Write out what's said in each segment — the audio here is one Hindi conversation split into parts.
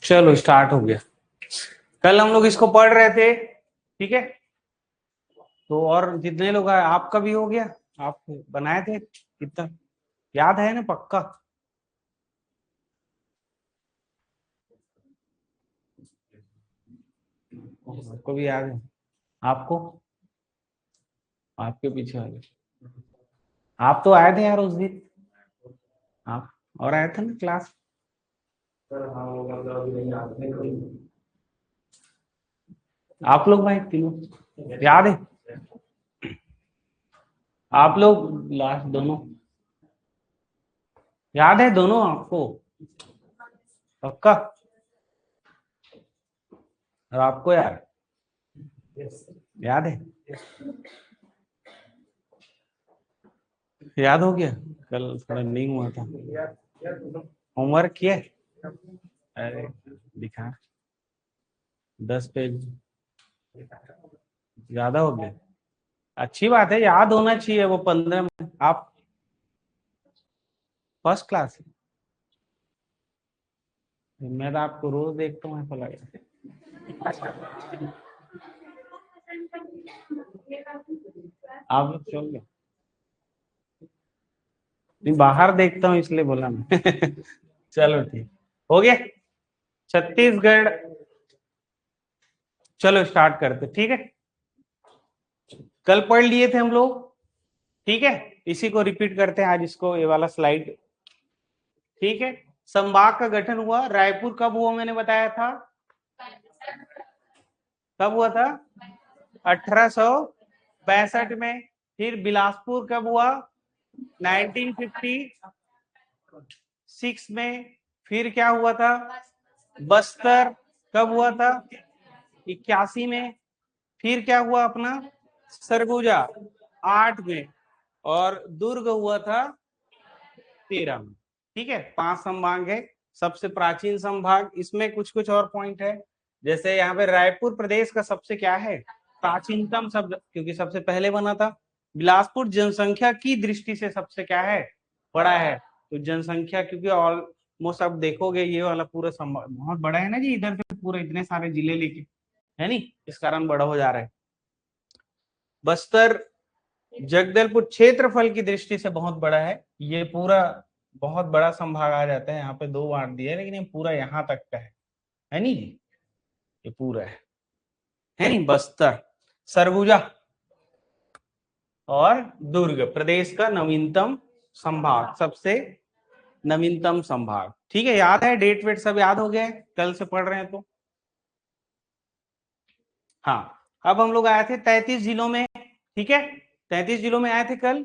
चलो स्टार्ट हो गया। कल हम लोग इसको पढ़ रहे थे, ठीक है। तो और जितने लोग आए, आपका भी हो गया, आप बनाए थे कितना याद है ना? पक्का आपको भी याद है? आपको, आपके पीछे वाले, आप तो आए थे यार उस दिन। आप और आए थे ना क्लास। आप लोग भाई तीनों याद है? आप लोग लास्ट दोनों याद है? दोनों आपको पक्का? और आपको यार याद है? याद हो गया? कल थोड़ा नहीं हुआ था। होमवर्क किए? अरे दिखा, 10 पेज ज्यादा हो गया। अच्छी बात है, याद होना चाहिए वो 15 में। आप फर्स्ट क्लास है। मैं तो आपको रोज देखता हूँ, ऐसा लगा। आप लोग चल गए? नहीं, बाहर देखता हूँ इसलिए बोला मैं। चलो ठीक हो गया। छत्तीसगढ़, चलो स्टार्ट करते, ठीक है। कल पढ़ लिए थे हम लोग, ठीक है। इसी को रिपीट करते हैं आज, इसको ये वाला स्लाइड, ठीक है। संभाग का गठन हुआ, रायपुर कब हुआ मैंने बताया था? कब हुआ था? 1862 में। फिर बिलासपुर कब हुआ? 1956 में। फिर क्या हुआ था? बस्तर कब हुआ था? 81 में। फिर क्या हुआ अपना? सरगुजा 8 में। और दुर्ग हुआ था 13 में। ठीक है, 5 संभाग है। सबसे प्राचीन संभाग, इसमें कुछ कुछ और पॉइंट है। जैसे यहाँ पे रायपुर प्रदेश का सबसे क्या है, प्राचीनतम शब्द, क्योंकि सबसे पहले बना था। बिलासपुर जनसंख्या की दृष्टि से सबसे क्या है, बड़ा है। तो जनसंख्या, क्योंकि ऑलमोस्ट आप देखोगे ये वाला पूरा संभाग बहुत बड़ा है ना जी, इधर से पूरे इतने सारे जिले लेके, है नी, इस कारण बड़ा हो जा रहा है। बस्तर जगदलपुर क्षेत्रफल की दृष्टि से बहुत बड़ा है। ये पूरा बहुत बड़ा संभाग आ जाता है। यहाँ पे 2 बांट दिए, लेकिन ये पूरा यहाँ तक का है नी जी, ये पूरा है नी। बस्तर, सरगुजा और दुर्ग प्रदेश का नवीनतम संभाग, सबसे नवीनतम संभाग, ठीक है। याद है? डेट वेट सब याद हो गए, कल से पढ़ रहे हैं तो। हाँ, अब हम लोग आए थे 33 जिलों में, ठीक है। 33 जिलों में आए थे कल,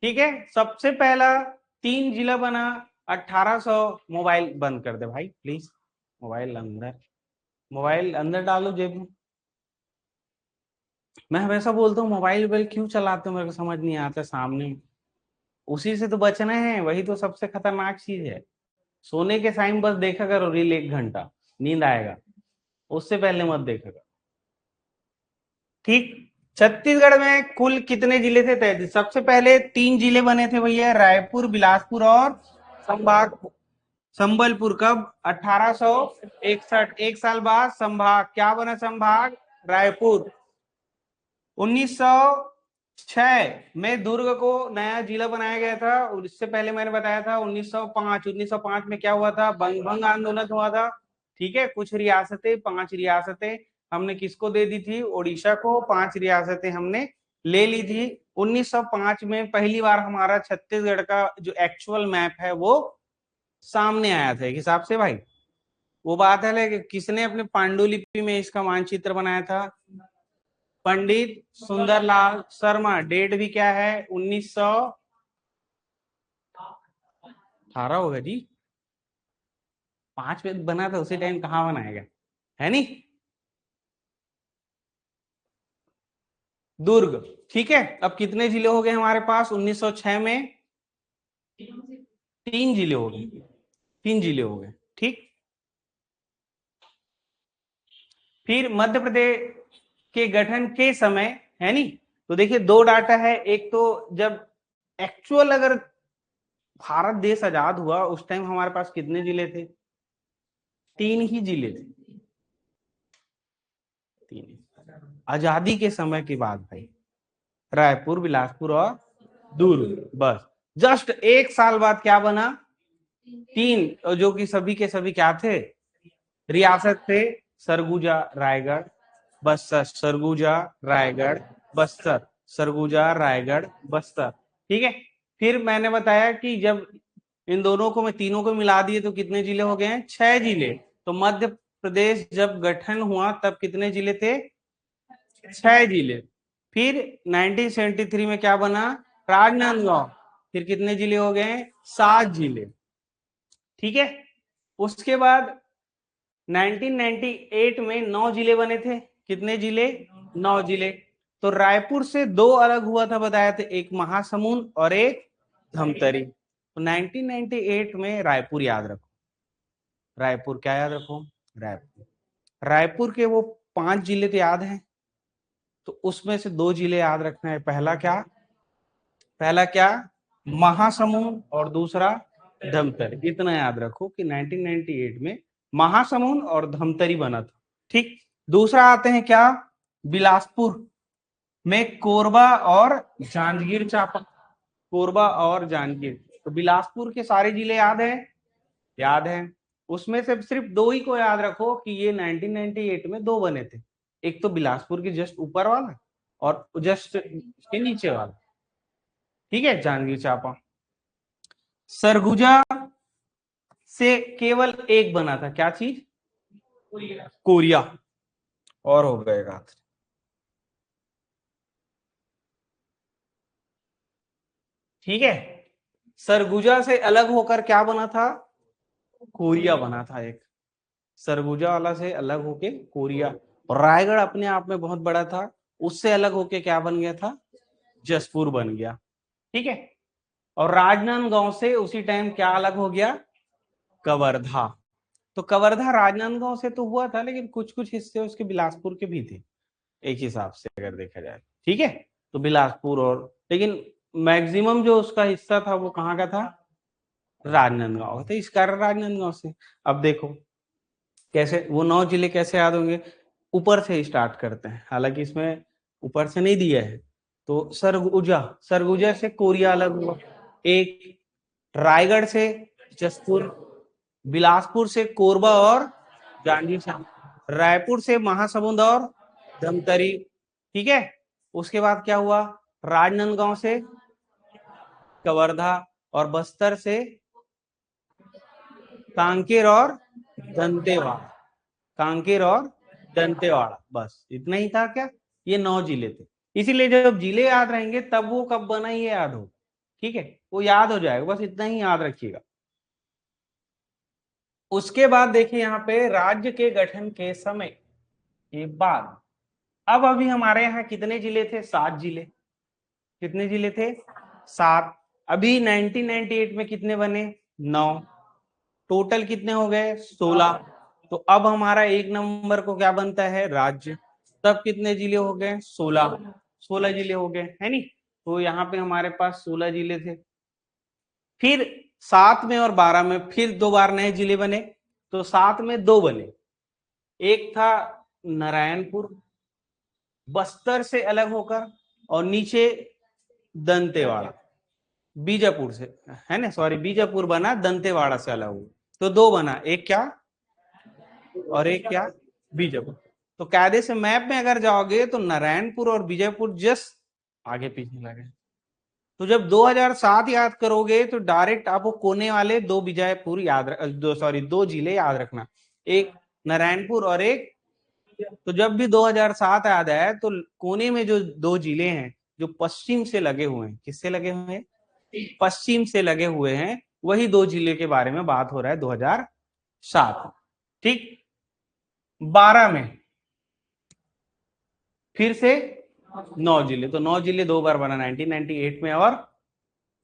ठीक है। सबसे पहला 3 जिला बना 1800। मोबाइल बंद कर दे भाई प्लीज, मोबाइल अंदर, मोबाइल अंदर डालो जेब में। मैं हमेशा बोलता हूँ मोबाइल वोबाइल क्यों चलाते हो, मेरे को समझ नहीं आता। सामने उसी से तो बचना है, वही तो सबसे खतरनाक चीज है। सोने के टाइम बस देखा करो रील 1 घंटा, नींद आएगा, उससे पहले मत देखा करो, ठीक। छत्तीसगढ़ में कुल कितने जिले थे? 33। सबसे पहले 3 जिले बने थे भैया, रायपुर, बिलासपुर और संभाग संबलपुर। कब? 1861। एक साल बाद संभाग क्या बना? संभाग रायपुर। 1906 में दुर्ग को नया जिला बनाया गया था। इससे पहले मैंने बताया था 1905 में क्या हुआ था? बंग भंग आंदोलन हुआ था, ठीक है। कुछ रियासतें, 5 रियासतें हमने किसको दे दी थी? ओडिशा को। 5 रियासतें हमने ले ली थी। 1905 में पहली बार हमारा छत्तीसगढ़ का जो एक्चुअल मैप है वो सामने आया था एक हिसाब से भाई। वो बात है कि किसने अपने पांडुलिपि में इसका मानचित्र बनाया था? पंडित सुंदरलाल शर्मा। डेट भी क्या है? 1918 होगा जी। 5 में बना था, उसी टाइम कहाँ बनाएगा, है नी। दुर्ग, ठीक है। अब कितने जिले हो गए हमारे पास? 1906 में 3 जिले हो गए, 3 जिले हो गए, ठीक। फिर मध्य प्रदेश के गठन के समय, है नी। तो देखिए 2 डाटा है। एक तो जब एक्चुअल अगर भारत देश आजाद हुआ उस टाइम हमारे पास कितने जिले थे? 3 ही जिले थे, 3। आजादी के समय के बाद भाई रायपुर, बिलासपुर और दुर्ग, बस जस्ट 1 साल बाद क्या बना, 3, जो कि सभी के सभी क्या थे, रियासत थे। सरगुजा, रायगढ़, बस्तर, सरगुजा, रायगढ़, बस्तर, सरगुजा, रायगढ़, बस्तर। ठीक है। फिर मैंने बताया कि जब इन दोनों को मैं तीनों को मिला दिए तो कितने जिले हो गए हैं, 6 जिले। तो मध्य प्रदेश जब गठन हुआ तब कितने जिले थे, 6 जिले। फिर 1973 में क्या बना, राजनांदगांव, फिर कितने जिले हो गए, 7 जिले। ठीक है। उसके बाद 1998 में 9 जिले बने थे, कितने जिले, 9 जिले। तो रायपुर से 2 अलग हुआ था, बताया था, एक महासमुंद और एक धमतरी। तो 1998 में रायपुर याद रखो, रायपुर क्या याद रखो, रायपुर। रायपुर के वो 5 जिले तो याद हैं, तो उसमें से 2 जिले याद रखना है। पहला क्या, पहला क्या, महासमुंद, और दूसरा धमतरी। इतना याद रखो कि 1998 में महासमुंद और धमतरी बना था। ठीक। दूसरा आते हैं क्या, बिलासपुर में कोरबा और जांजगीर चांपा, कोरबा और जांजगीर। तो बिलासपुर के सारे जिले याद हैं, याद हैं। उसमें से सिर्फ 2 ही को याद रखो कि ये 1998 में 2 बने थे, एक तो बिलासपुर के जस्ट ऊपर वाला और जस्ट के नीचे वाला। ठीक है, जांजगीर चांपा। सरगुजा से केवल एक बना था, क्या चीज, कोरिया, और हो गएगा। ठीक है। सरगुजा से अलग होकर क्या बना था, कोरिया बना था एक, सरगुजा वाला से अलग होके कोरिया। और रायगढ़ अपने आप में बहुत बड़ा था, उससे अलग होके क्या बन गया था, जसपुर बन गया। ठीक है। और राजनांदगांव से उसी टाइम क्या अलग हो गया, कवर्धा। तो कवर्धा राजनांदगांव से तो हुआ था, लेकिन कुछ कुछ हिस्से उसके बिलासपुर के भी थे एक हिसाब से अगर देखा जाए। ठीक है। तो बिलासपुर और, लेकिन मैक्सिमम जो उसका हिस्सा था वो कहाँ का था, राजनांदगांव। तो इस कारण राजनांदगांव से। अब देखो कैसे वो 9 जिले कैसे याद होंगे, ऊपर से स्टार्ट करते हैं, हालांकि इसमें ऊपर से नहीं दिया है। तो सरगुजा, सरगुजा से कोरिया अलग हुआ एक, रायगढ़ से जसपुर, बिलासपुर से कोरबा और जांजगीर चांपा, रायपुर से महासमुंद और धमतरी। ठीक है। उसके बाद क्या हुआ, राजनांदगांव से कवर्धा, और बस्तर से कांकेर और दंतेवाड़ा, कांकेर और दंतेवाड़ा। बस इतना ही था क्या, ये 9 जिले थे। इसीलिए जब जिले याद रहेंगे तब वो कब बना ये याद हो। ठीक है, वो याद हो जाएगा, बस इतना ही याद रखिएगा। उसके बाद देखिए यहाँ पे राज्य के गठन के समय के बाद, अब अभी हमारे यहाँ कितने जिले थे, 7 जिले। कितने जिले थे, 7। अभी 1998 में कितने बने, 9। टोटल कितने हो गए, 16। तो अब हमारा 1 नंबर को क्या बनता है, राज्य। तब कितने जिले हो गए, 16, 16 जिले हो गए, है नी। तो यहाँ पे हमारे पास 16 जिले थे। फिर 7 में और 12 में फिर 2 बार नए जिले बने। तो 7 में 2 बने, एक था नारायणपुर बस्तर से अलग होकर, और नीचे दंतेवाड़ा बीजापुर से, है ना, सॉरी बीजापुर बना दंतेवाड़ा से अलग हुआ। तो 2 बना, एक क्या और एक क्या, बीजापुर। तो कायदे से मैप में अगर जाओगे तो नारायणपुर और बीजापुर जस्ट आगे पीछे लगे। तो जब 2007 याद करोगे तो डायरेक्ट आपको कोने वाले 2 बीजापुर याद, दो सॉरी 2 जिले याद रखना, एक नारायणपुर और एक। तो जब भी 2007 याद आया तो कोने में जो 2 जिले हैं जो पश्चिम से लगे हुए हैं, किससे लगे हुए हैं, पश्चिम से लगे हुए हैं, वही 2 जिले के बारे में बात हो रहा है 2007। ठीक। 12 में फिर से 9 जिले, तो 9 जिले 2 बार बना, 1998 में और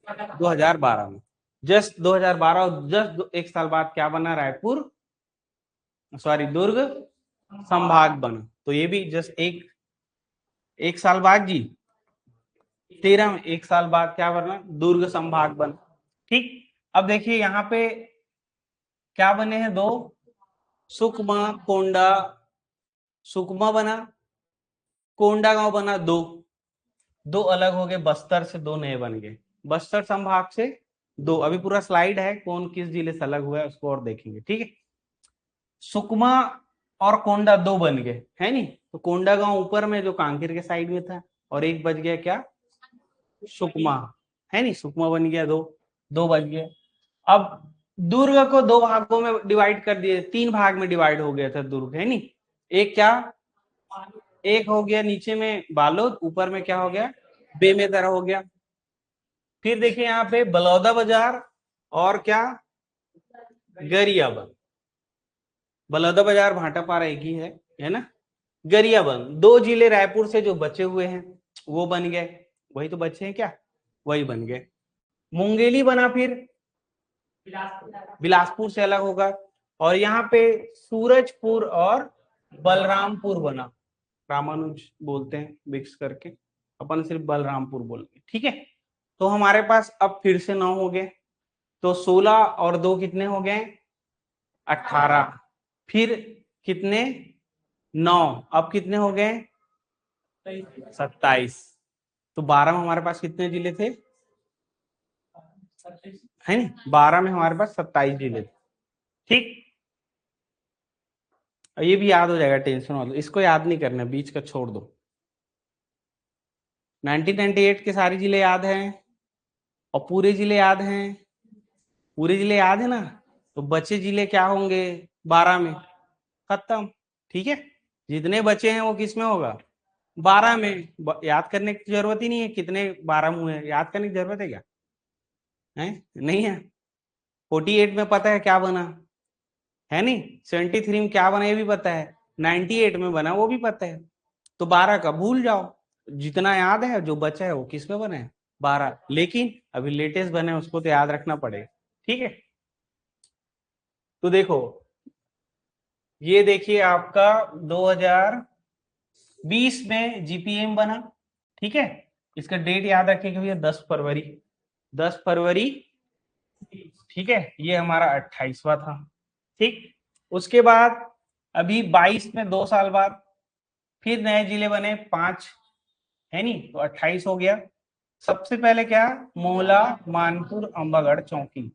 2012 में। जस्ट 2012 और जस्ट 1 साल बाद क्या बना, रायपुर सॉरी दुर्ग संभाग बना। तो ये भी जस्ट एक साल बाद जी, 13 में 1 साल बाद क्या बना, दुर्ग संभाग बना। ठीक। अब देखिए यहाँ पे क्या बने हैं, 2 सुकमा, कोंडा, सुकमा बना, कोंडा गांव बना, दो अलग हो गए, बस्तर से दो नए बन गए, बस्तर संभाग से दो। अभी पूरा स्लाइड है कौन किस जिले से अलग हुआ है उसको और देखेंगे, ठीक है। सुकमा और कोंडा दो बन गए, है नी। तो कोंडा गांव ऊपर में जो कांकेर के साइड में था, और एक बच गया क्या, सुकमा, है नी। सुकमा बन गया, दो दो बच गए। अब दुर्ग को दो भागों में डिवाइड कर दिए, तीन भाग में डिवाइड हो गया था दुर्ग, है नी। एक क्या, एक हो गया नीचे में बालोद, ऊपर में क्या हो गया, बेमेतरा हो गया। फिर देखिए यहाँ पे बलौदा बाजार और क्या, गरियाबंद। बलौदा बाजार भाटापारा एक ही है ना। गरियाबंद, दो जिले रायपुर से जो बचे हुए हैं वो बन गए, वही तो बचे हैं क्या, वही बन गए। मुंगेली बना फिर बिलासपुर से अलग होगा, और यहाँ पे सूरजपुर और बलरामपुर बना, रामानुज बोलते हैं मिक्स करके, अपन सिर्फ बलरामपुर बोलेंगे, ठीक है। तो हमारे पास अब फिर से 9 हो गए, तो 16 और 2 कितने हो गए, 18। फिर कितने, 9, अब कितने हो गए, 27। तो 12 में हमारे पास कितने जिले थे, है नहीं, 12 में हमारे पास 27 जिले थे, ठीक। ये भी याद हो जाएगा, टेंशन मत लो, इसको याद नहीं करना, बीच का छोड़ दो। 1998 के सारे जिले याद हैं, और पूरे जिले याद हैं, पूरे जिले याद है ना। तो बचे जिले क्या होंगे 12 में, खत्म, ठीक है। जितने बचे हैं वो किस में होगा, 12 में। याद करने की जरूरत ही नहीं है, कितने 12 हुए हैं, याद करने की जरूरत है क्या, है नहीं है। 48 में पता है क्या बना, है नहीं। 73 में क्या बना ये भी पता है, 98 में बना वो भी पता है। तो 12 का भूल जाओ, जितना याद है जो बचा है वो किस में बना है, 12। लेकिन अभी लेटेस्ट बने उसको तो याद रखना पड़ेगा, ठीक है। तो देखो ये देखिए आपका 2020 में जीपीएम बना, ठीक है। इसका डेट याद रखिएगा भैया, 10 फरवरी, 10 फरवरी, ठीक है। ये हमारा 28वां था, ठीक। उसके बाद अभी 22 में 2 साल बाद फिर नए जिले बने 5, है नी, तो 28 हो गया। सबसे पहले क्या, मोहला, मानपुर, अंबागढ़, चौकी,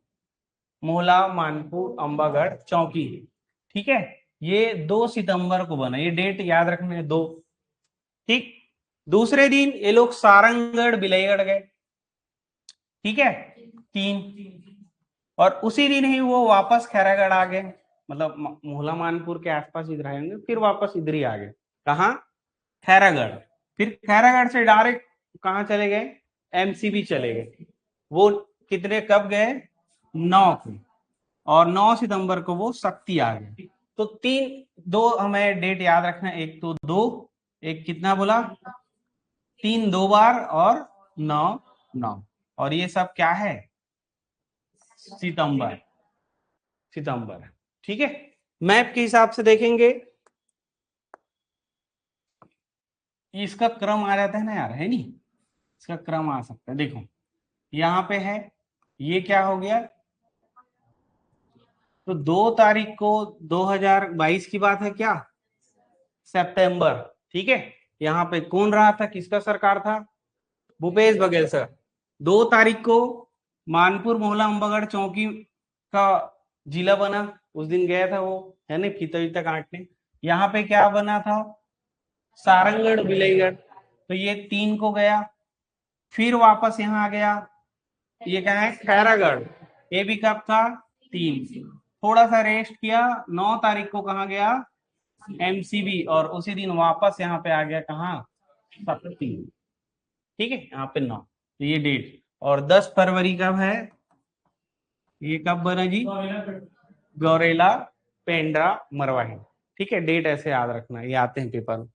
मोहला, मानपुर, अंबागढ़, चौकी, ठीक है। ये 2 सितंबर को बना, ये डेट याद रखना है, 2, ठीक। दूसरे दिन ये लोग सारंगगढ़, बिलईगढ़ गए, ठीक है, 3। और उसी दिन ही वो वापस खैरागढ़ आ गए, मतलब मोहला मानपुर के आसपास इधर आएंगे, फिर वापस इधर ही आ गए, कहाँ, खैरागढ़। फिर खैरागढ़ से डायरेक्ट कहाँ चले गए, एमसीबी चले गए। वो कितने कब गए, 9 को, और 9 सितंबर को वो शक्ति आ गए। तो 3, 2 हमें डेट याद रखना, एक तो 2, एक कितना बोला, 3 2 बार, और 9 9, और ये सब क्या है, सितंबर, सितंबर, ठीक है। मैप के हिसाब से देखेंगे इसका क्रम आ जाता है ना यार, है नहीं, इसका क्रम आ सकता है। देखो यहाँ पे है, ये क्या हो गया, तो 2 तारीख को 2022 की बात है क्या, सितंबर, ठीक है। यहाँ पे कौन रहा था, किसका सरकार था, भूपेश बघेल सर। 2 तारीख को मानपुर, मोहला, अंबागढ़, चौकी का जिला बना, उस दिन गया था वो, है ना, फीता वीता काटने। यहाँ पे क्या बना था, सारंगगढ़, बिलईगढ़, तो ये 3 को गया। फिर वापस यहाँ आ गया, ये क्या है, खैरागढ़, ये भी कब था, 3। थोड़ा सा रेस्ट किया, 9 तारीख को कहाँ गया, एमसीबी, और उसी दिन वापस यहाँ पे आ गया, कहाँ, शक्ति, ठीक है। यहाँ पे 9, तो ये डेट। और 10 फरवरी कब है, ये कब बना जी, गौरेला, पेंड्रा, मरवाही, ठीक है। डेट ऐसे याद रखना, ये आते हैं पेपर,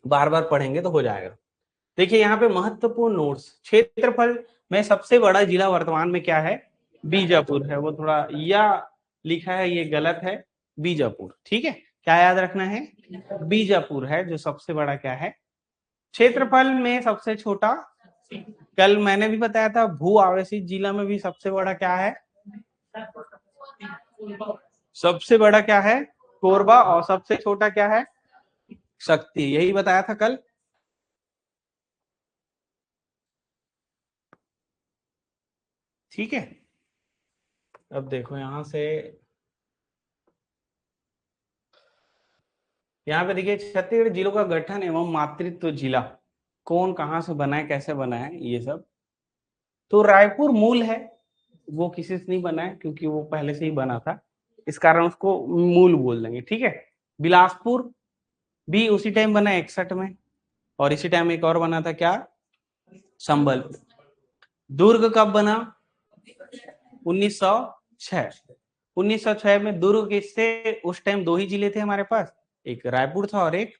बार बार पढ़ेंगे तो हो जाएगा। देखिए यहाँ पे महत्वपूर्ण नोट्स, क्षेत्रफल में सबसे बड़ा जिला वर्तमान में क्या है, बीजापुर है। वो थोड़ा या लिखा है, ये गलत है, बीजापुर, ठीक है। क्या याद रखना है, बीजापुर है जो सबसे बड़ा क्या है, क्षेत्रफल में सबसे छोटा। कल मैंने भी बताया था, भू आवेशित जिला में भी सबसे बड़ा क्या है, सबसे बड़ा क्या है? कोरबा। और सबसे छोटा क्या है? शक्ति। यही बताया था कल। ठीक है, अब देखो यहां से, यहाँ पे देखिए छत्तीसगढ़ जिलों का गठन एवं मातृत्व जिला कौन कहाँ से बना है, कैसे बना है, ये सब। तो रायपुर मूल है, वो किसी से नहीं बना है क्योंकि वो पहले से ही बना था, इस कारण उसको मूल बोल देंगे। ठीक है, बिलासपुर भी उसी टाइम बना 61 में, और इसी टाइम एक और बना था क्या, संबलपुर। दुर्ग कब बना? 1906। 1906 में दुर्ग किससे, उस टाइम दो ही जिले थे हमारे पास, एक रायपुर था और एक,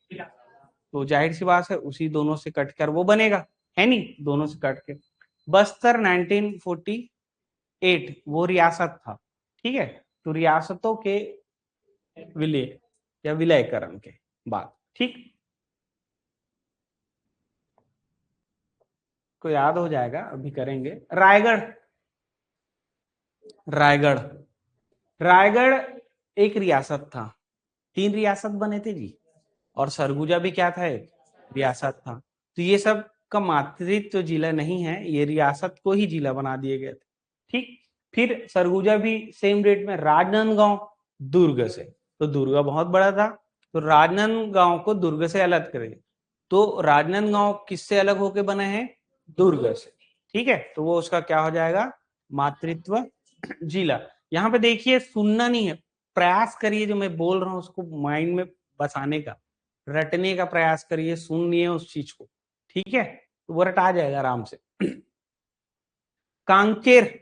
तो जाहिर सी बात है उसी दोनों से कटकर वो बनेगा, है नहीं, दोनों से कट के। बस्तर 1948 वो रियासत था। ठीक है, तो रियासतों के विलय या विलयकरण के बाद। ठीक, को याद हो जाएगा, अभी करेंगे। रायगढ़, रायगढ़, रायगढ़ एक रियासत था, 3 रियासत बने थे जी, और सरगुजा भी क्या था, एक रियासत था। तो ये सब का मातृत्व जिला नहीं है, ये रियासत को ही जिला बना दिए गए थे। ठीक, फिर सरगुजा भी सेम डेट में राजनांदगांव, दुर्ग से, तो दुर्ग बहुत बड़ा था, तो राजनांदगांव को दुर्ग से अलग करेंगे। तो राजनांदगांव किससे अलग होके बने हैं? दुर्ग से। ठीक है, तो वो उसका क्या हो जाएगा, मातृत्व जिला। यहाँ पे देखिए सुनना नहीं है, प्रयास करिए जो मैं बोल रहा हूँ उसको माइंड में बसाने का, रटने का प्रयास करिए, सुनिए उस चीज को। ठीक है, तो वो रटा जाएगा आराम से। कांकेर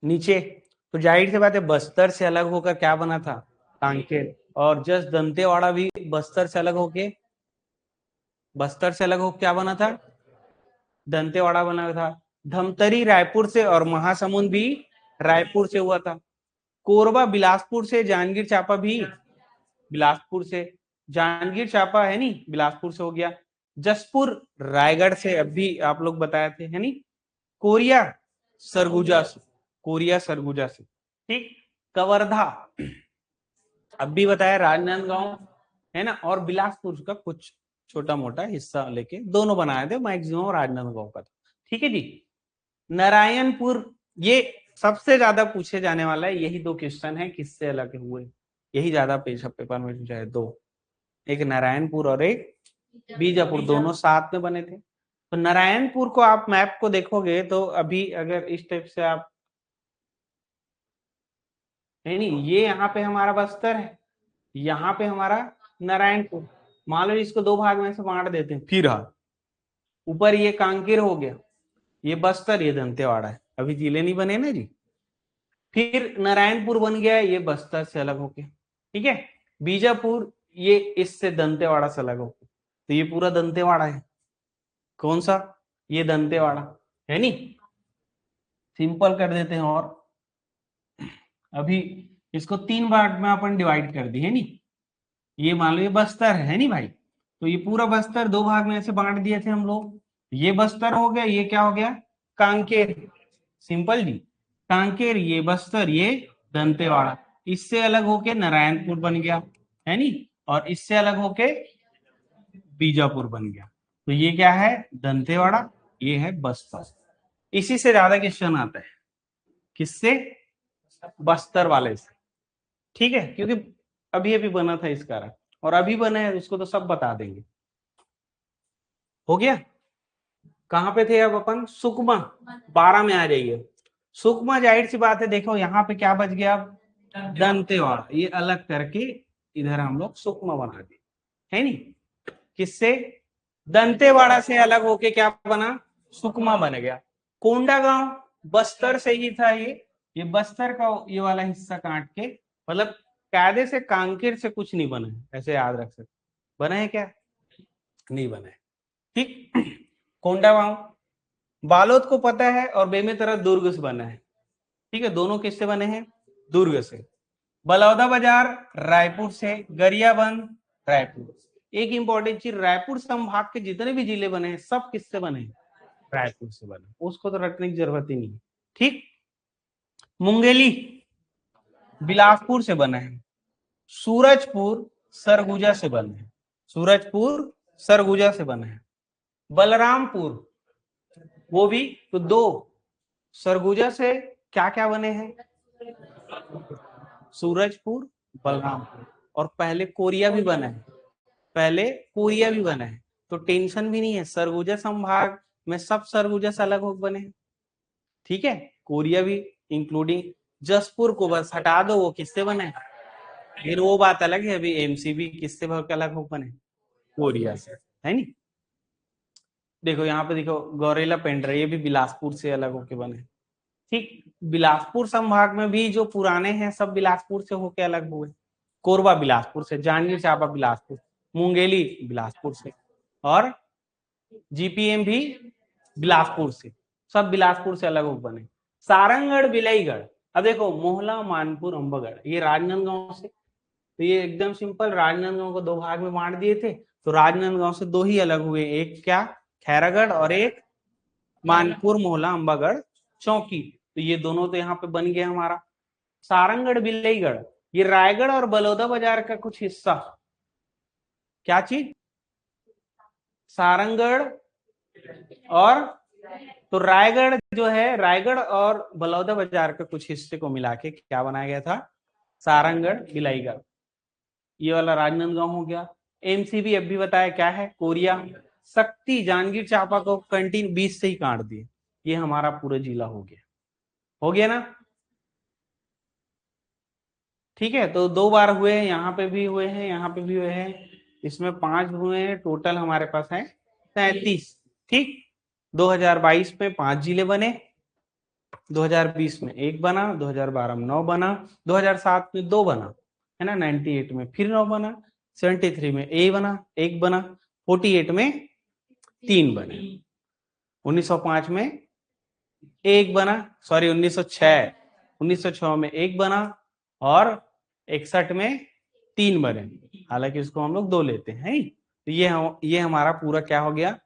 नीचे, तो जाहिर सी बात है बस्तर से अलग होकर क्या बना था, कांकेर। और जस्ट दंतेवाड़ा भी बस्तर से अलग होके, बस्तर से अलग होकर क्या बना था, दंतेवाड़ा बना था। धमतरी रायपुर से, और महासमुंद भी रायपुर से हुआ था। कोरबा बिलासपुर से, जांजगीर चांपा भी बिलासपुर से, जांजगीर चांपा है नी बिलासपुर से हो गया। जसपुर रायगढ़ से, अभी आप लोग बताए थे, है नी। कोरिया सरगुजा से, कोरिया सरगुजा से। ठीक, कवर्धा अब भी बताया राजनांदगांव, है ना, और बिलासपुर का कुछ छोटा मोटा हिस्सा लेके दोनों बनाए थे, मैक्सिमम राजनांदगांव का था। ठीक है जी। नारायणपुर, ये सबसे ज्यादा पूछे जाने वाला है, यही 2 क्वेश्चन है किससे अलग हुए, यही ज्यादा पेपर में पूछा है, 2, एक नारायणपुर और एक बीजापुर, दोनों साथ में बने थे। तो नारायणपुर को आप मैप को देखोगे तो अभी अगर इस टाइप से आप, नहीं ये यहाँ पे हमारा बस्तर है, यहाँ पे हमारा नारायणपुर। मान लो इसको 2 भाग में से बांट देते हैं, फिर हाँ, ऊपर ये कांकेर हो गया, ये बस्तर, ये दंतेवाड़ा है, अभी जिले नहीं बने ना जी। फिर नारायणपुर बन गया, ये बस्तर से अलग होके। ठीक है, बीजापुर ये इससे दंतेवाड़ा से अलग होके, तो ये पूरा दंतेवाड़ा है। कौन सा, ये दंतेवाड़ा है नी। सिंपल कर देते हैं, और अभी इसको 3 भाग में अपन डिवाइड कर दी है नी। ये मान लो ये बस्तर है नी भाई, तो ये पूरा बस्तर 2 भाग में ऐसे बांट दिए थे हम लोग। ये बस्तर हो गया, ये क्या हो गया, कांकेर। सिंपल जी, कांकेर ये बस्तर, ये दंतेवाड़ा। इससे अलग होके नारायणपुर बन गया, है नी, और इससे अलग होके बीजापुर बन गया। तो ये क्या है, दंतेवाड़ा, ये है बस्तर। इसी से ज्यादा क्वेश्चन आता है, किससे, बस्तर वाले से। ठीक है, क्योंकि अभी अभी बना था इस कारण, और अभी बना है उसको तो सब बता देंगे। हो गया, कहां पे थे अब अपन, सुकमा। 12 में आ जाइए। सुकमा जाहिर सी बात है, देखो यहाँ पे क्या बच गया, अब दंतेवाड़ा, ये अलग करके इधर हम लोग सुकमा बना दिए, है नी। किससे, दंतेवाड़ा से अलग होके क्या बना, सुकमा बन गया। कोंडागांव बस्तर से ही था, ये बस्तर का ये वाला हिस्सा काट के, मतलब कायदे से कांकेर से कुछ नहीं बना है, ऐसे याद रख सकते। बना है क्या, नहीं बना है। ठीक, कोंडागांव बालोद को पता है, और बेमेतरा दुर्ग से बना है। ठीक है, दोनों किससे बने हैं, दुर्ग से। बलौदा बाजार रायपुर से, गरियाबंद रायपुर। एक इंपॉर्टेंट चीज, रायपुर संभाग के जितने भी जिले बने हैं सब किससे बने हैं, रायपुर से बने, उसको तो रटने की जरूरत ही नहीं। ठीक, मुंगेली बिलासपुर से बना है। सूरजपुर सरगुजा से बना है। सूरजपुर सरगुजा से बना है। बलरामपुर वो भी तो दो सरगुजा से क्या क्या बने हैं? सूरजपुर, बलरामपुर, और पहले कोरिया भी बना है। पहले कोरिया भी बना है, तो टेंशन भी नहीं है। सरगुजा संभाग में सब सरगुजा से अलग हो बने हैं। ठीक है, कोरिया भी इंक्लूडिंग जसपुर को बस हटा दो, वो किससे बने? फिर वो बात अलग है। अभी एमसीबी किससे अलग हो बने? कोरिया से, है नी। देखो यहाँ पे देखो, गौरेला पेंड्रा ये भी बिलासपुर से अलग होके बने। ठीक, बिलासपुर संभाग में भी जो पुराने हैं सब बिलासपुर से होके अलग हुए। कोरबा बिलासपुर से, जांजगीर चांपा बिलासपुर, मुंगेली बिलासपुर से, और जीपीएम भी बिलासपुर से, सब बिलासपुर से अलग हो बने। सारंगगढ़ बिलाईगढ़, अब देखो मोहला मानपुर अंबागढ़ ये राजनांदगांव से, तो ये एकदम सिंपल, राजनांदगांव को दो भाग में बांट दिए थे, तो राजनांदगांव से दो ही अलग हुए, एक क्या खैरागढ़ और एक मानपुर मोहला अंबागढ़ चौकी, तो ये दोनों तो यहाँ पे बन गया हमारा। सारंगगढ़ बिलाईगढ़ ये रायगढ़ और बलौदा बाजार का कुछ हिस्सा, क्या चीज? सारंगगढ़ और, तो रायगढ़ जो है, रायगढ़ और बलौदा बाजार के कुछ हिस्से को मिला के क्या बनाया गया था? सारंगगढ़ बिलाईगढ़। ये वाला राजनांदगांव हो गया। एमसीबी अब भी बताया क्या है? कोरिया। शक्ति जांजगीर चांपा को कंटिन्यू 20 से ही काट दिए, ये हमारा पूरा जिला हो गया। हो गया ना? ठीक है, तो दो बार हुए हैं, यहाँ पे भी हुए हैं, यहाँ पे भी हुए हैं, इसमें 5 हुए हैं, टोटल हमारे पास है 33। ठीक, 2022 में 5 जिले बने, 2020 में 1 बना, 2012 में 9 बना, 2007 में 2 बना, है ना, 98 में फिर 9 बना, 73 में ए बना 1 बना, 48 में 3 बने, 1905 में 1 बना, सॉरी 1906 में 1 बना, और 61 में 3 बने, हालांकि इसको हम लोग 2 लेते हैं। तो ये हमारा पूरा क्या हो गया?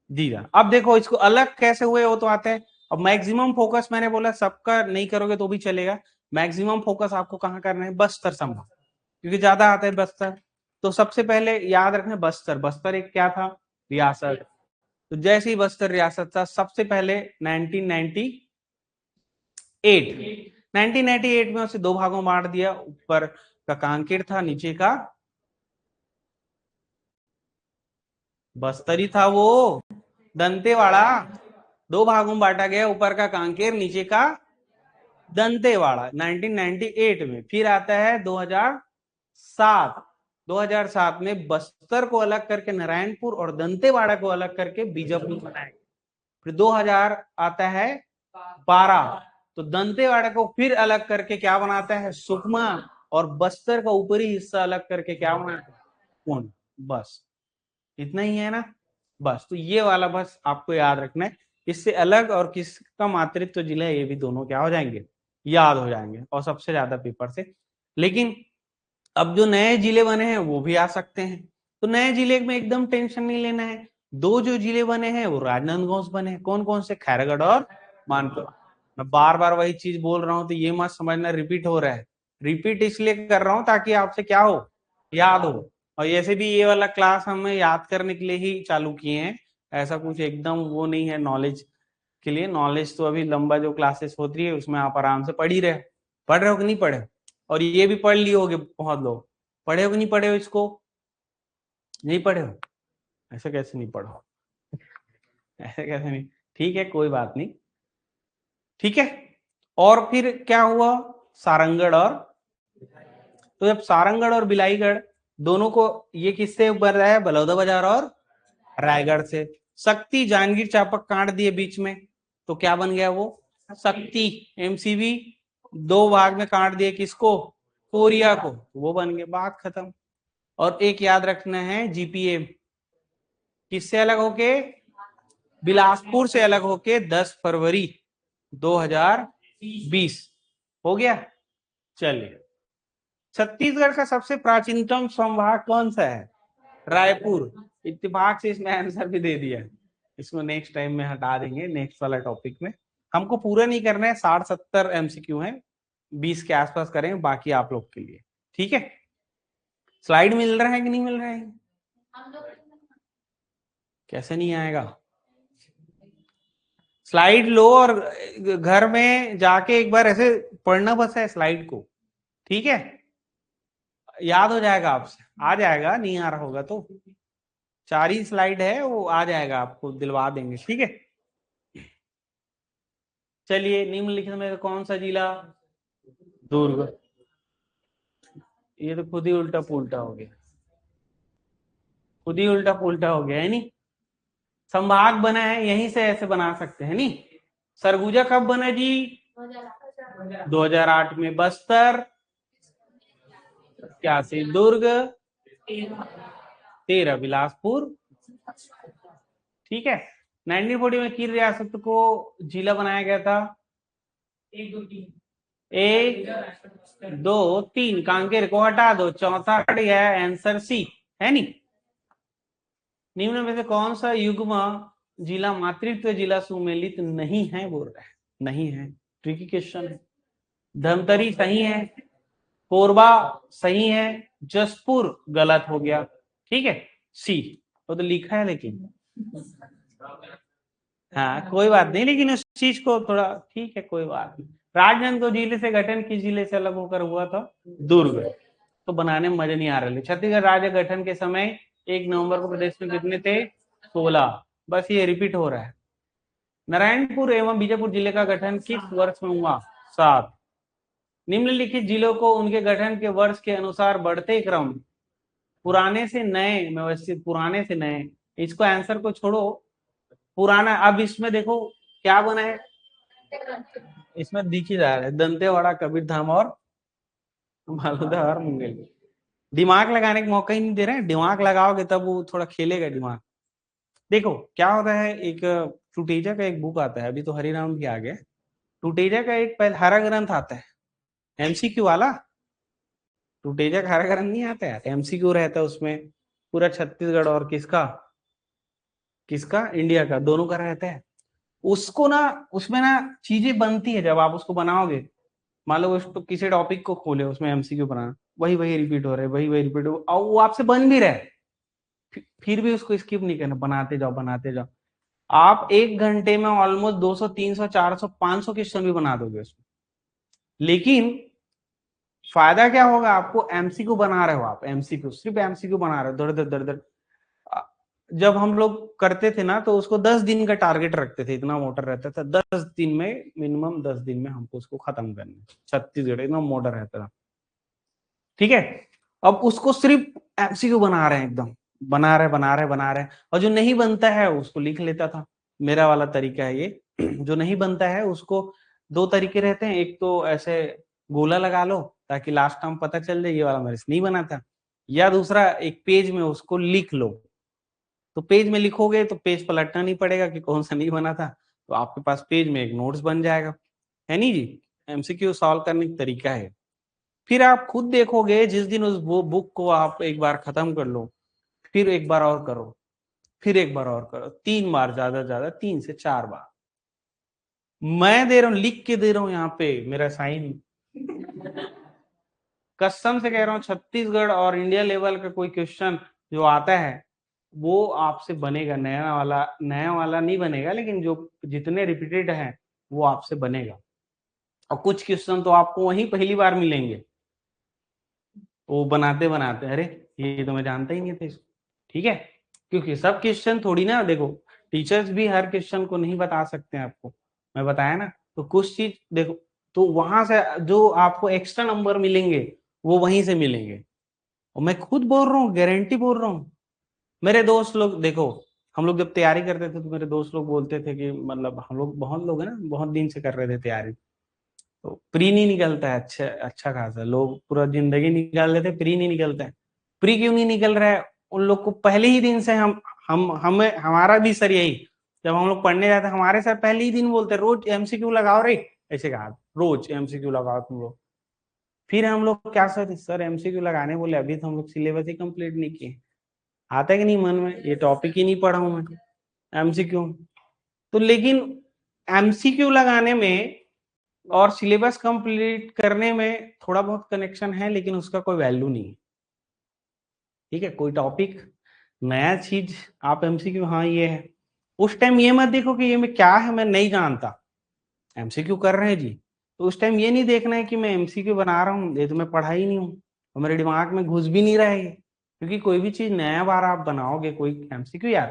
जिला। अब देखो इसको अलग कैसे हुए वो तो आते हैं। अब मैक्सिमम फोकस मैंने बोला सबका नहीं करोगे तो भी चलेगा, मैक्सिमम फोकस आपको कहाँ करना है? बस्तर संभाग, क्योंकि ज्यादा आता है बस्तर। तो सबसे पहले याद रखना बस्तर, बस्तर एक क्या था? रियासत। तो जैसे ही बस्तर रियासत था, सबसे पहले 1998 में उसे 2 भागों में बांट दिया, ऊपर का कांकेर था, नीचे का बस्तर ही था, वो दंतेवाड़ा। 2 भागों में बांटा गया, ऊपर का कांकेर, नीचे का दंतेवाड़ा, 1998 में। फिर आता है 2007 में बस्तर को अलग करके नारायणपुर और दंतेवाड़ा को अलग करके बीजापुर बनाया। फिर 2000 आता है 12, तो दंतेवाड़ा को फिर अलग करके क्या बनाता है? सुकमा, और बस्तर का ऊपरी हिस्सा अलग करके क्या बनाता है? पुंछ। बस इतना ही है ना। बस तो ये वाला बस आपको याद रखना है। इससे अलग और किसका मातृत्व जिला है, ये भी दोनों क्या हो जाएंगे? याद हो जाएंगे, और सबसे ज्यादा पेपर से। लेकिन अब जो नए जिले बने हैं वो भी आ सकते हैं, तो नए जिले में एकदम टेंशन नहीं लेना है। 2 जो जिले बने हैं वो राजनांदगांव से बने हैं, कौन कौन से? खैरागढ़ और मानपुर। मैं बार बार वही चीज बोल रहा हूँ, तो ये मत समझना रिपीट हो रहा है। रिपीट इसलिए कर रहा हूँ ताकि आपसे क्या हो? याद हो। और ऐसे भी ये वाला क्लास हमें याद करने के लिए ही चालू किए हैं, ऐसा कुछ एकदम वो नहीं है नॉलेज के लिए। नॉलेज तो अभी लंबा जो क्लासेस होती है उसमें आप आराम से पढ़ ही रहे, पढ़ रहे हो कि नहीं पढ़े? और ये भी पढ़ लिए होगे बहुत लोग, पढ़े हो कि नहीं पढ़े हो इसको? नहीं पढ़े हो? ऐसा कैसे नहीं पढ़ो? ऐसे कैसे नहीं? ठीक है, कोई बात नहीं। ठीक है, और फिर क्या हुआ? सारंगगढ़ और, तो जब सारंगगढ़ और बिलाईगढ़ दोनों को, ये किससे बन रहा है? बलौदा बाजार और रायगढ़ से। शक्ति जांजगीर चांपा काट दिए बीच में, तो क्या बन गया वो? शक्ति। एमसीबी 2 भाग में काट दिए, किसको? कोरिया को, वो बन गया, बात खत्म। और एक याद रखना है, जीपीएम किससे अलग होके? बिलासपुर से अलग होके 10 फरवरी 2020 हो गया। चलिए, छत्तीसगढ़ का सबसे प्राचीनतम संभाग कौन सा है? रायपुर। इत्तेफाक से इसमें आंसर भी दे दिया। इसको नेक्स्ट टाइम में हटा देंगे, नेक्स्ट वाला टॉपिक में। हमको पूरा नहीं करना है, 60-70 एमसीक्यू है, 20 के आसपास करें, बाकी आप लोग के लिए। ठीक है, स्लाइड मिल रहा है कि नहीं मिल रहा है? कैसे नहीं आएगा? स्लाइड लो और घर में जाके एक बार ऐसे पढ़ना बस है स्लाइड को। ठीक है, याद हो जाएगा आपसे, आ जाएगा, नहीं आ रहा होगा तो 4 ही स्लाइड है, वो आ जाएगा, आपको दिलवा देंगे। ठीक है, चलिए, निम्नलिखित में कौन सा जिला? दुर्ग। ये तो खुद ही उल्टा पुल्टा हो गया, खुद ही उल्टा पुल्टा हो गया है नी। संभाग बना है, यहीं से ऐसे बना सकते हैं नी। सरगुजा कब बना जी? 2008 में। बस्तर 81, दुर्ग 13, बिलासपुर। ठीक है, 1940 में किन रियासत को जिला बनाया गया था? 1 2 3, कांकेर को हटा दो, चौथा हट गया, आंसर सी है नी। निम्न में से कौन सा युग्म जिला मातृत्व जिला सुमेलित नहीं है? बोल रहा है नहीं है, ट्रिकी क्वेश्चन है। धमतरी सही है, कोरबा सही है, जसपुर गलत हो गया। ठीक है, सी वो तो लिखा है लेकिन, हाँ कोई बात नहीं, लेकिन उस चीज को थोड़ा, ठीक है कोई बात नहीं। राजनांदगांव जिले से गठन किस जिले से अलग होकर हुआ था? दुर्ग। तो बनाने में मजा नहीं आ रहा। छत्तीसगढ़ राज्य गठन के समय 1 नवंबर को प्रदेश में कितने थे? 16। बस ये रिपीट हो रहा है। नारायणपुर एवं बीजापुर जिले का गठन किस वर्ष में हुआ? 7। निम्नलिखित जिलों को उनके गठन के वर्ष के अनुसार बढ़ते क्रम, पुराने से नए में व्यवस्थित, पुराने से नए, इसको आंसर को छोड़ो, पुराना। अब इसमें देखो क्या बना है, इसमें दिख ही जा रहा है, दंतेवाड़ा, कबीरधाम और मालूदा और मुंगेली। दिमाग लगाने का मौका ही नहीं दे रहे हैं। दिमाग लगाओगे तब वो थोड़ा खेलेगा दिमाग। देखो क्या होता है, एक टूटेजा का एक बुक आता है, अभी तो हरिराम के आगे। टूटेजा का एक पहले हरा ग्रंथ आता है, एमसीक्यू वाला। टूटेजा का हरा ग्रंथ नहीं आता है, एमसीक्यू रहता है उसमें, पूरा छत्तीसगढ़ और किसका किसका इंडिया का, दोनों का रहता है। उसको ना, उसमें ना चीजें बनती है, जब आप उसको बनाओगे, मान लो उसको किसी टॉपिक को खोले, उसमें एमसीक्यू बनाना, वही वही रिपीट हो रहा है, वही वही रिपीट हो, और वो आपसे बन भी रहा है, फिर भी उसको स्किप नहीं करना, बनाते जाओ बनाते जाओ। आप 1 घंटे में ऑलमोस्ट 200 300 400 500 क्वेश्चन भी बना दोगे उसमें। लेकिन फायदा क्या होगा आपको? एमसीक्यू बना रहे हो आप, एमसीक्यू, सिर्फ एमसीक्यू बना रहे हो, दर दर दर दर। जब हम लोग करते थे ना, तो उसको 10 दिन का टारगेट रखते थे, इतना मोटर रहता था, 10 दिन में, मिनिमम 10 दिन में हमको उसको खत्म करना। छत्तीसगढ़ इतना मोटर रहता था। ठीक है, अब उसको सिर्फ एमसीक्यू बना रहे हैं, एकदम बना रहे बना रहे बना रहे, और जो नहीं बनता है उसको लिख लेता था। मेरा वाला तरीका है ये। जो नहीं बनता है उसको, 2 तरीके रहते हैं, एक तो ऐसे गोला लगा लो ताकि लास्ट टाइम पता चल जाए ये वाला मेरे से नहीं बना था, या दूसरा एक पेज में उसको लिख लो। तो पेज में लिखोगे तो पेज पलटना नहीं पड़ेगा कि कौन सा नहीं बना था, तो आपके पास पेज में एक नोट्स बन जाएगा, है नहीं जी। एमसीक्यू सॉल्व करने का तरीका है। फिर आप खुद देखोगे, जिस दिन उस वो बुक को आप एक बार खत्म कर लो, फिर एक बार और करो, फिर एक बार और करो, 3 बार, ज्यादा से ज्यादा 3 से 4 बार। मैं दे रहा हूं, लिख के दे रहा हूं यहाँ पे, मेरा साइन। कसम से कह रहा हूँ, छत्तीसगढ़ और इंडिया लेवल का कोई क्वेश्चन जो आता है वो आपसे बनेगा। नया वाला नहीं बनेगा, लेकिन जो जितने रिपीटेड हैं वो आपसे बनेगा। और कुछ क्वेश्चन तो आपको वहीं पहली बार मिलेंगे, वो बनाते बनाते, अरे ये तो मैं जानता ही नहीं था इसको। ठीक है, क्योंकि सब क्वेश्चन थोड़ी ना, देखो टीचर्स भी हर क्वेश्चन को नहीं बता सकते हैं आपको, मैं बताया ना। तो कुछ चीज देखो, तो वहां से जो आपको एक्स्ट्रा नंबर मिलेंगे वो वहीं से मिलेंगे। और मैं खुद बोल रहा हूँ, गारंटी बोल रहा हूँ। मेरे दोस्त लोग देखो, हम लोग जब तैयारी करते थे तो मेरे दोस्त लोग बोलते थे कि, मतलब हम लोग बहुत लोग हैं ना, बहुत दिन से कर रहे थे तैयारी, तो प्री नहीं निकलता है अच्छा अच्छा खासा, लोग पूरा जिंदगी निकाल लेते, प्री नहीं निकलता है। प्री क्यों नहीं निकल रहा है? उन लोग को पहले ही दिन से हम हमें, हमारा भी सर यही, जब हम लोग पढ़ने जाते हमारे सर पहले ही दिन बोलते रोज एमसीक्यू लगाओ रे, ऐसे कहा, रोज एमसीक्यू लगाओ तुम लोग। फिर हम लोग क्या सोचते, सर एमसीक्यू लगाने बोले, अभी तो हम लोग सिलेबस ही कंप्लीट नहीं किए, आता है कि नहीं मन में, ये टॉपिक ही नहीं पढ़ा हूं मैं, एमसीक्यू। तो लेकिन एमसीक्यू लगाने में और सिलेबस कंप्लीट करने में थोड़ा बहुत कनेक्शन है, लेकिन उसका कोई वैल्यू नहीं है। ठीक है, कोई टॉपिक नया चीज आप एमसीक्यू, हाँ ये है, उस टाइम ये मत देखो कि ये में क्या है मैं नहीं जानता, एमसीक्यू कर रहे हैं जी, तो उस टाइम ये नहीं देखना है कि मैं एमसीक्यू बना रहा हूँ, ये तो मैं पढ़ा ही नहीं हूँ और मेरे दिमाग में घुस भी नहीं रहा है, क्योंकि कोई भी चीज नया बार आप बनाओगे कोई एमसीक्यू यार,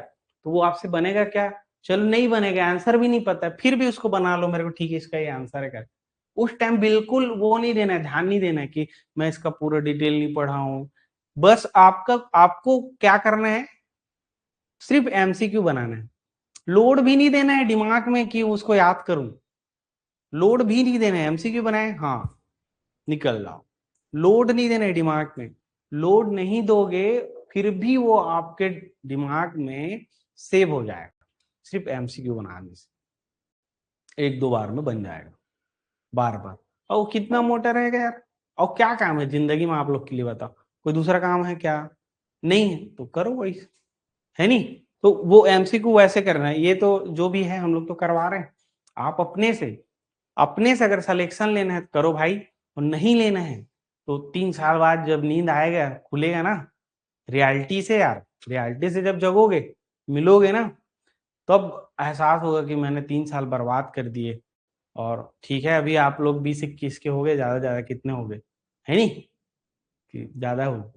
तो वो आपसे बनेगा क्या, चलो नहीं बनेगा, आंसर भी नहीं पता है, फिर भी उसको बना लो, मेरे को ठीक है इसका ये आंसर है कर। उस टाइम बिल्कुल वो नहीं देना है, ध्यान नहीं देना है कि मैं इसका पूरा डिटेल नहीं पढ़ा हूँ, बस आपका आपको क्या करना है, सिर्फ एमसीक्यू बनाना है, लोड भी नहीं देना है दिमाग में कि उसको याद करूं, लोड भी नहीं देना है, एमसीक्यू बनाए हाँ निकल जाओ, लोड नहीं देना है दिमाग में, लोड नहीं दोगे फिर भी वो आपके दिमाग में सेव हो जाएगा, सिर्फ एमसीक्यू बनाने से एक दो बार में बन जाएगा, बार बार। और कितना मोटा रहेगा यार, और क्या काम है जिंदगी में आप लोग के लिए बताओ, कोई दूसरा काम है क्या, नहीं है तो करो वही, है नहीं, तो वो एमसीक्यू वैसे करना है, ये तो जो भी है हम लोग तो करवा रहे हैं, आप अपने से अगर सिलेक्शन लेना है तो करो भाई, और नहीं लेना है तो 3 साल बाद जब नींद आएगा खुलेगा ना, रियलिटी से यार, रियलिटी से जब जगोगे मिलोगे ना, तब एहसास होगा कि मैंने 3 साल बर्बाद कर दिए। और ठीक है अभी आप लोग 20-21 के हो गए, ज्यादा कितने हो गए, है नहीं कि ज्यादा हो,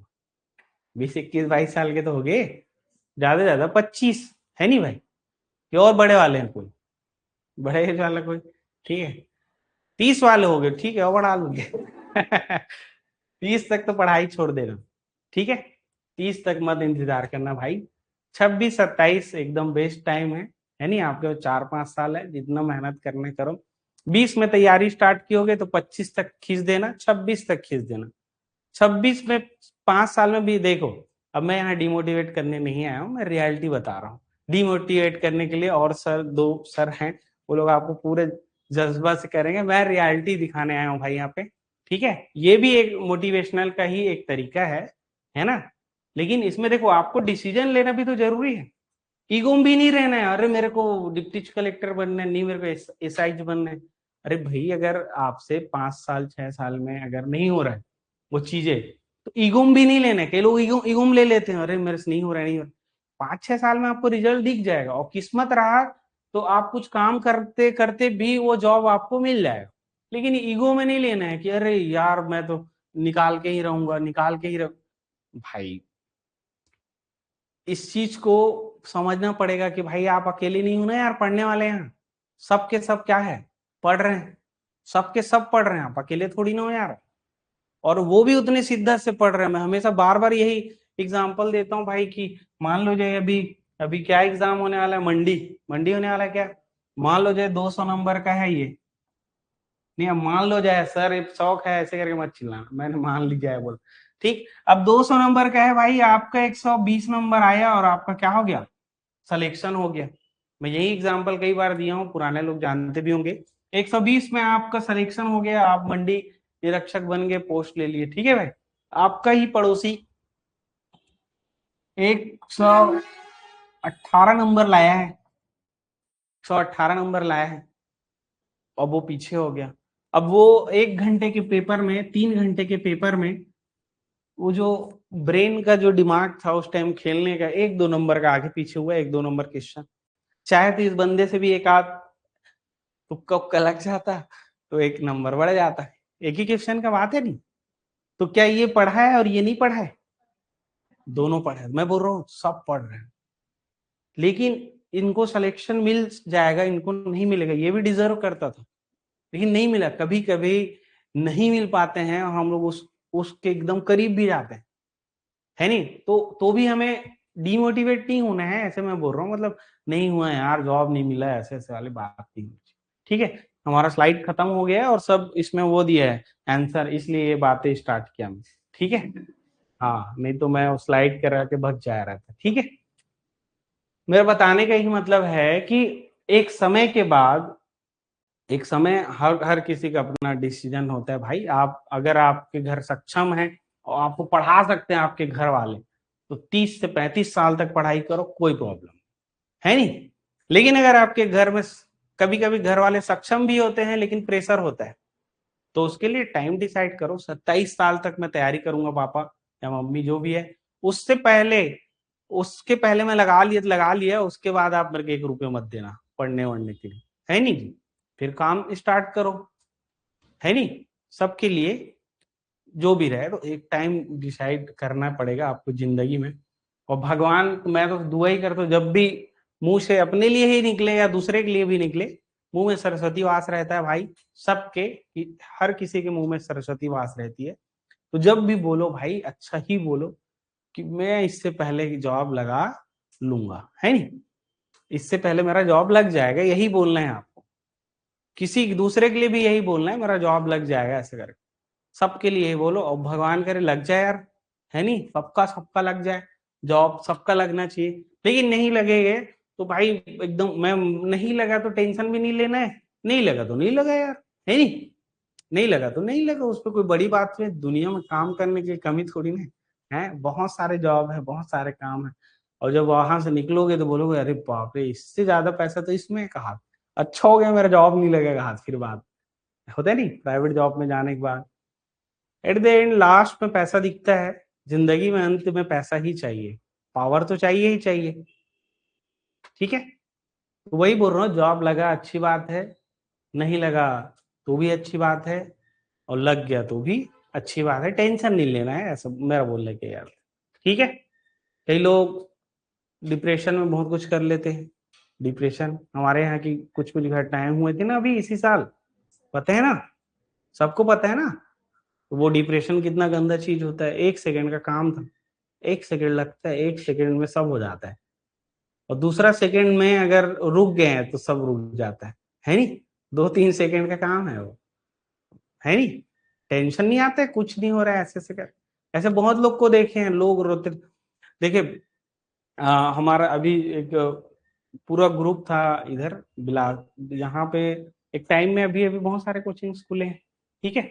20-21-22 साल के तो हो गए, ज्यादा 25, है नहीं भाई, कि और बड़े वाले हैं कोई, बड़े एज वाला कोई, ठीक है 30 वाले हो गए, ठीक है और बढ़ा लूंगे 30 तक तो पढ़ाई छोड़ देना, ठीक है 30 तक मत इंतजार करना भाई, 26-27 एकदम बेस्ट टाइम है नहीं, आपके 4-5 साल है, जितना मेहनत करने करो, 20 में तैयारी स्टार्ट की होगे तो 25 तक खींच देना, 26 तक खींच देना, 26 में 5 साल में भी देखो, अब मैं यहाँ डिमोटिवेट करने नहीं आया हूँ, मैं रियलिटी बता रहा हूँ, डिमोटिवेट करने के लिए और सर 2 सर हैं, वो लोग आपको पूरे जज्बा से करेंगे, मैं रियलिटी दिखाने आया हूँ भाई यहाँ पे, ठीक है, ये भी एक मोटिवेशनल का ही एक तरीका है ना, लेकिन इसमें देखो आपको डिसीजन लेना भी तो जरूरी है, ईगो भी नहीं रहना है, अरे मेरे को डिप्टी कलेक्टर बनना है, नहीं मेरे को एसआई बनना है, अरे भाई अगर आपसे 5 साल 6 साल में अगर नहीं हो रहा है वो चीजें, तो ईगोम भी नहीं लेना है, कई लोग ईगोम ले लेते हैं, अरे मेरे से नहीं हो रहा है, नहीं हो रहा, 5-6 साल में आपको रिजल्ट दिख जाएगा, और किस्मत रहा तो आप कुछ काम करते करते भी वो जॉब आपको मिल जाएगा, लेकिन ईगो में नहीं लेना है कि अरे यार मैं तो निकाल के ही रहूंगा, निकाल के ही रह, भाई इस चीज को समझना पड़ेगा कि भाई आप अकेले नहीं हो ना यार, पढ़ने वाले हैं सबके सब क्या है, पढ़ रहे हैं, सबके सब पढ़ रहे हैं, आप अकेले थोड़ी ना हो यार, और वो भी उतने शिद्दत से पढ़ रहे हैं, मैं हमेशा बार बार यही एग्जाम्पल देता हूँ भाई कि मान लो जाए अभी अभी क्या एग्जाम होने वाला है, मंडी मंडी होने वाला है क्या, मान लो जाए 200 नंबर का है ये, नहीं अब मान लो जाए सर एक शौक है ऐसे करके मत चिल्लाना, मैंने मान लिया है बोल, ठीक, अब 200 नंबर का है भाई, आपका 120 नंबर आया और आपका क्या हो गया, सिलेक्शन हो गया, मैं यही एग्जांपल कई बार दिया हूँ, पुराने लोग जानते भी होंगे, 120 में आपका सिलेक्शन हो गया, आप मंडी निरीक्षक बन गए, पोस्ट ले लिए, ठीक है भाई, आपका ही पड़ोसी 118 नंबर लाया है, 118 नंबर लाया है, अब वो पीछे हो गया, अब वो 1 घंटे के पेपर में 3 घंटे के पेपर में वो जो ब्रेन का जो दिमाग था उस टाइम खेलने का, 1-2 नंबर का आगे पीछे हुआ, 1-2 नंबर क्वेश्चन, चाहे तो इस बंदे से भी एक आध तुक्का उक्का लग जाता तो 1 नंबर बढ़ जाता, एक ही क्वेश्चन का बात है नहीं, तो क्या ये पढ़ा है और ये नहीं पढ़ा है, दोनों पढ़ा है, मैं बोल रहा हूँ सब पढ़ रहे हैं, लेकिन इनको सिलेक्शन मिल जाएगा, इनको नहीं मिलेगा, ये भी डिजर्व करता था लेकिन नहीं मिला, कभी कभी नहीं मिल पाते हैं, और हम लोग उसके एकदम करीब भी जाते हैं, है नहीं, तो भी हमें डिमोटिवेट नहीं होना है, ऐसे मैं बोल रहा हूँ, मतलब नहीं हुआ है यार, जॉब नहीं मिला है, ऐसे ऐसे वाली बात नहीं, ठीक है, हमारा स्लाइड खत्म हो गया है और सब इसमें वो दिया है आंसर, इसलिए ये बातें स्टार्ट किया मैं, ठीक है, हाँ नहीं तो मैं उस स्लाइड करा के भग जा रहा था, ठीक है, मेरा बताने का ही मतलब है कि एक समय के बाद, एक समय हर किसी का अपना डिसीजन होता है भाई, आप अगर आपके घर सक्षम है और आपको पढ़ा सकते हैं आपके घर वाले, तो 30 से 35 साल तक पढ़ाई करो, कोई प्रॉब्लम है नहीं, लेकिन अगर आपके घर में कभी कभी घर वाले सक्षम भी होते हैं लेकिन प्रेशर होता है, तो उसके लिए टाइम डिसाइड करो। 27 साल तक मैं तैयारी करूंगा पापा या मम्मी जो भी है, उसके पहले मैं लगा लिया, उसके बाद आप मेरे को 1 रुपये मत देना पढ़ने वढ़ने के लिए, है नहीं जी? फिर काम स्टार्ट करो, है नहीं? सबके लिए जो भी रहे, तो एक टाइम डिसाइड करना पड़ेगा आपको जिंदगी में। और भगवान, मैं तो दुआ ही करता हूँ जब भी मुंह से अपने लिए ही निकले या दूसरे के लिए भी निकले, मुंह में सरस्वती वास रहता है भाई, सबके, हर किसी के मुंह में सरस्वती वास रहती है। तो जब भी बोलो भाई अच्छा ही बोलो कि मैं इससे पहले जॉब लगा लूंगा, है नहीं? इससे पहले मेरा जॉब लग जाएगा, यही बोलना है आपको। किसी दूसरे के लिए भी यही बोलना है, मेरा जॉब लग जाएगा, ऐसे करके सबके लिए यही बोलो। और भगवान करे लग जाए यार, है नहीं? सबका सबका लग जाए, जॉब सबका लगना चाहिए। लेकिन नहीं लगेगा तो भाई एकदम, मैं नहीं लगा तो टेंशन भी नहीं लेना है, नहीं लगा तो नहीं लगा यार, है नहीं? नहीं लगा तो नहीं लगा, उस पर कोई बड़ी बात नहीं। दुनिया में काम करने की कमी थोड़ी ना है, बहुत सारे जॉब है, बहुत सारे काम है। और जब वहां से निकलोगे तो बोलोगे अरे बाप रे, इससे ज्यादा पैसा तो इसमें है, कहा अच्छा हो गया मेरा जॉब नहीं लगेगा हाथ, फिर बात होता है नहीं प्राइवेट जॉब में जाने के बाद। एट द एंड लास्ट में पैसा दिखता है, जिंदगी में अंत में पैसा ही चाहिए, पावर तो चाहिए ही चाहिए, ठीक है? तो वही बोल रहा हूँ, जॉब लगा अच्छी बात है, नहीं लगा तो भी अच्छी बात है, और लग गया तो भी अच्छी बात है, टेंशन नहीं लेना है, ऐसा मेरा बोलने के यार, ठीक है? कई लोग डिप्रेशन में बहुत कुछ कर लेते हैं। डिप्रेशन, हमारे यहाँ की कुछ कुछ घटनाएं हुए थे ना अभी इसी साल, पता है ना? सबको पता है ना? तो वो डिप्रेशन कितना गंदा चीज होता है, 1 सेकंड का काम था, 1 सेकंड लगता है, 1 सेकंड में सब हो जाता है। और दूसरा सेकंड में अगर रुक गए हैं तो सब रुक जाता है नहीं? 2-3 सेकंड का काम है वो, है नहीं? टेंशन नहीं आता है, कुछ नहीं हो रहा है, ऐसे ऐसे कर, ऐसे बहुत लोग को देखे हैं, लोग रोते। देखिए हमारा अभी एक पूरा ग्रुप था इधर बिलास, यहाँ पे एक टाइम में, अभी अभी बहुत सारे कोचिंग खुले हैं, ठीक है?